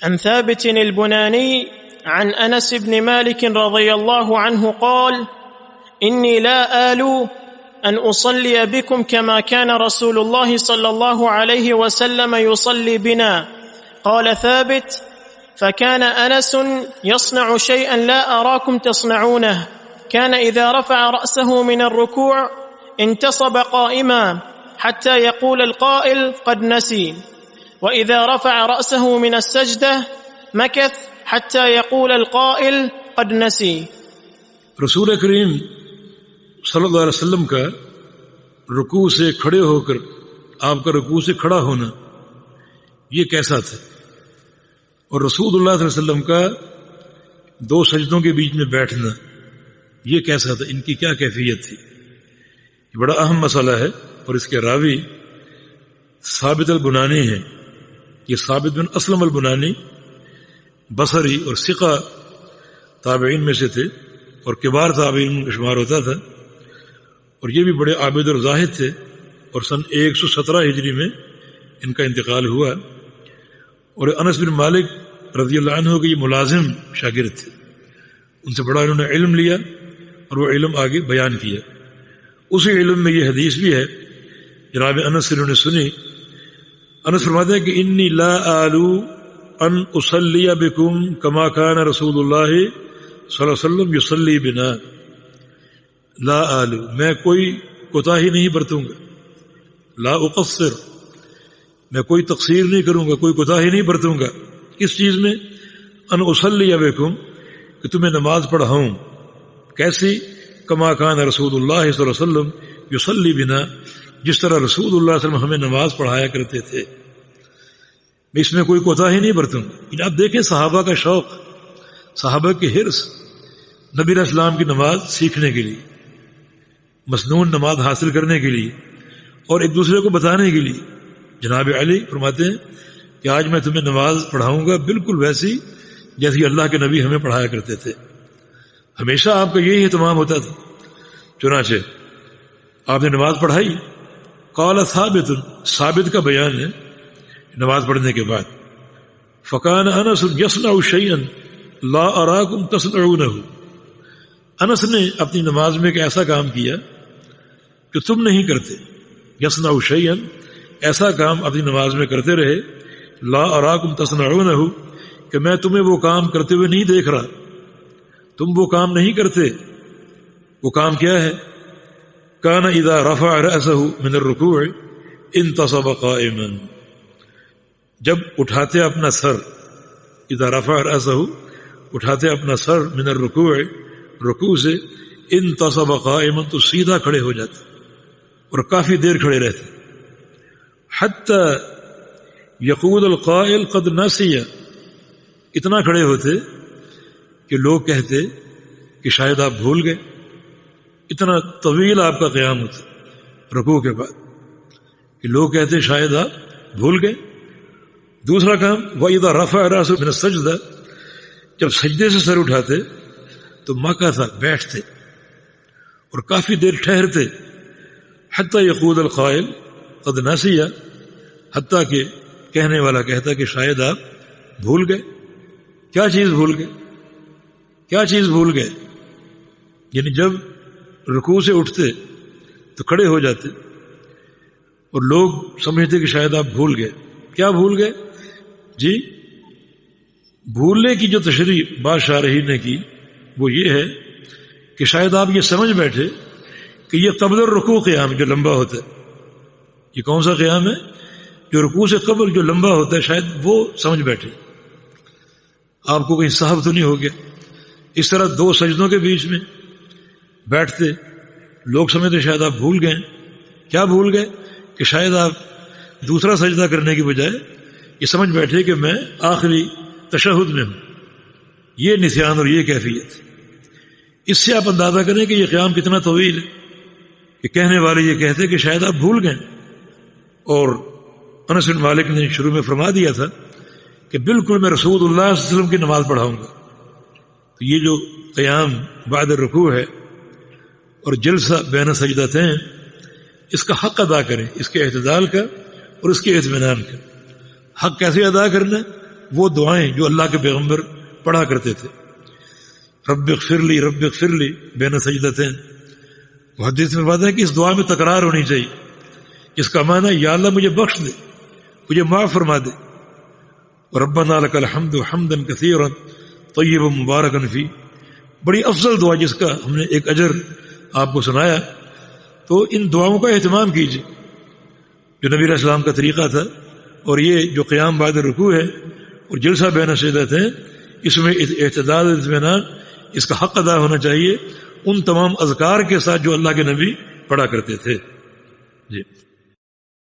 عن ثابت البناني عن أنس بن مالك رضي الله عنه قال إني لا آل أن أصلي بكم كما كان رسول الله صلى الله عليه وسلم يصلي بنا. قال ثابت فكان أنس يصنع شيئا لا أراكم تصنعونه، كان إذا رفع رأسه من الركوع انتصب قائما حتى يقول القائل قد نسي، وإذا رفع رأسه من السجدة مكث حتى يقول القائل قد نسي. رسول کریم صلی اللہ علیہ وسلم کا رکوع سے کھڑے ہو کر آپ کا رکوع سے کھڑا ہونا یہ کیسا تھا، اور رسول اللہ صلی اللہ علیہ وسلم کا دو سجدوں کے بیچ میں بیٹھنا یہ کیسا تھا، ان کی کیا کیفیت تھی. یہ بڑا اہم مسئلہ ہے، اور اس کے راوی ثابت البنانی ہیں. یہ ثابت بن اسلم البنانی بصری اور ثقہ تابعین میں سے تھے، اور کبار تابعین کا شمار ہوتا تھا، اور یہ بھی بڑے عابد اور زاہد تھے، اور سن 117 ہجری میں ان کا انتقال ہوا. اور انس بن مالک رضی اللہ عنہ کے یہ ملازم شاگرد تھے، ان سے بڑا انہوں نے علم لیا اور وہ علم آگے بیان کیا. اسی علم میں یہ حدیث بھی ہے جناب انس سے انہوں نے سنی. انس فرماتے ہیں کہ انی لا آلو ان اصلی بکم کما کان رسول اللہ صلی اللہ علیہ وسلم یصلی بنا. لا آلو، میں کوئی کوتاہی نہیں برتوں گا. لا اقصر، میں کوئی تقصیر نہیں کروں گا، کوئی کوتاہی نہیں برتوں گا. کس چیز میں؟ ان اصلی بکم، کہ تمہیں نماز پڑھاؤں. کیسی؟ کما کان رسول اللہ صلی اللہ علیہ وسلم یصلی بنا، جس طرح رسول اللہ صلی اللہ علیہ وسلم ہمیں نماز پڑھایا کرتے تھے. میں اس میں کوئی کوتاہی نہیں برتوں گا. آپ دیکھیں صحابہ کا شوق، صحابہ کی حرص نبی علیہ السلام کی نماز سیکھنے کے لیے، مسنون نماز حاصل کرنے کے لیے، اور ایک دوسرے کو بتانے کے لیے. جناب علی فرماتے ہیں کہ آج میں تمہیں نماز پڑھاؤں گا بالکل ویسی جیسی اللہ کے نبی ہمیں پڑھایا کرتے تھے. ہمیشہ آپ کا یہی اہتمام ہوتا تھا. چنانچہ آپ نے نماز پڑھائی. قال ثابت، ثابت کا بیان ہے نماز پڑھنے کے بعد، فکان انس یصنع شیئا لا اراکم تصنعونہ. انس نے اپنی نماز میں ایک ایسا کام کیا جو تم نہیں کرتے. یصنع شیئا، ایسا کام اپنی نماز میں کرتے رہے. لا اراکم تصنعونہ، کہ میں تمہیں وہ کام کرتے ہوئے نہیں دیکھ رہا، تم وہ کام نہیں کرتے. وہ کام کیا ہے؟ کان اذا رفع رأسہ من الرکوع انتصب قائما، جب اٹھاتے اپنا سر، اذا رفع رأسہ، اٹھاتے اپنا سر من الرکوع، رکوع سے، انتصب قائما، تو سیدھا کھڑے ہو جاتے اور کافی دیر کھڑے رہتے. حتی یقول القائل قد نسی، اتنا کھڑے ہوتے کہ لوگ کہتے کہ شاید آپ بھول گئے. اتنا طویل آپ کا قیام ہوتا رکوع کے بعد کہ لوگ کہتے شاید آپ بھول گئے. دوسرا کام، وَإِذَا رَفَعَ رَأْسَهُ مِنَ السَّجْدَةِ، جب سجدے سے سر اٹھاتے تو مکث، بیٹھتے اور کافی دیر ٹھہرتے. حتی یقول القائل قد نسی، حتیٰ کہ کہنے والا کہتا کہ شاید آپ بھول گئے. کیا چیز بھول گئے؟ کیا چیز بھول گئے؟ یعنی جب رکوع سے اٹھتے تو کھڑے ہو جاتے اور لوگ سمجھتے کہ شاید آپ بھول گئے. کیا بھول گئے؟ جی، بھولنے کی جو تشریح بعض شارحین نے کی وہ یہ ہے کہ شاید آپ یہ سمجھ بیٹھے کہ یہ قبل الرکوع قیام جو لمبا ہوتا ہے، یہ کون سا قیام ہے؟ جو رکوع سے قبل جو لمبا ہوتا ہے، شاید وہ سمجھ بیٹھے. آپ کو کہیں صحب تو نہیں ہو گیا. اس طرح دو سجدوں کے بیچ میں بیٹھتے، لوگ سمجھتے شاید آپ بھول گئے. کیا بھول گئے؟ کہ شاید آپ دوسرا سجدہ کرنے کی بجائے یہ سمجھ بیٹھے کہ میں آخری تشہد میں ہوں. یہ نسیان اور یہ کیفیت. اس سے آپ اندازہ کریں کہ یہ قیام کتنا طویل ہے کہ کہنے والے یہ کہتے کہ شاید آپ بھول گئے. اور انس بن مالک نے شروع میں فرما دیا تھا کہ بالکل میں رسول اللہ صلی اللہ علیہ وسلم کی نماز پڑھاؤں گا. تو یہ جو قیام بعد الرکوع ہے اور جلسہ بین سجدتین، اس کا حق ادا کریں، اس کے اعتدال کا اور اس کے اطمینان کا. حق کیسے ادا کرنا؟ وہ دعائیں جو اللہ کے پیغمبر پڑھا کرتے تھے. رب اغفر لی رب اغفر لی بین سجدتین. حدیث میں بات ہے کہ اس دعا میں تکرار ہونی چاہیے. اس کا معنی یا اللہ مجھے بخش دے، مجھے معاف فرما دے. ربنا لک الحمد حمدا کثیرا طیبا مبارکا فی. بڑی افضل دعا جس کا ہم نے ایک اجر آپ کو سنایا. تو ان دعاؤں کا اہتمام کیجیے جو نبی علیہ السلام کا طریقہ تھا. اور یہ جو قیام بعد رکوع ہے اور جلسہ بین سجدتین، اس میں اعتدال اطمینان اس کا حق ادا ہونا چاہیے ان تمام اذکار کے ساتھ جو اللہ کے نبی پڑھا کرتے تھے. جی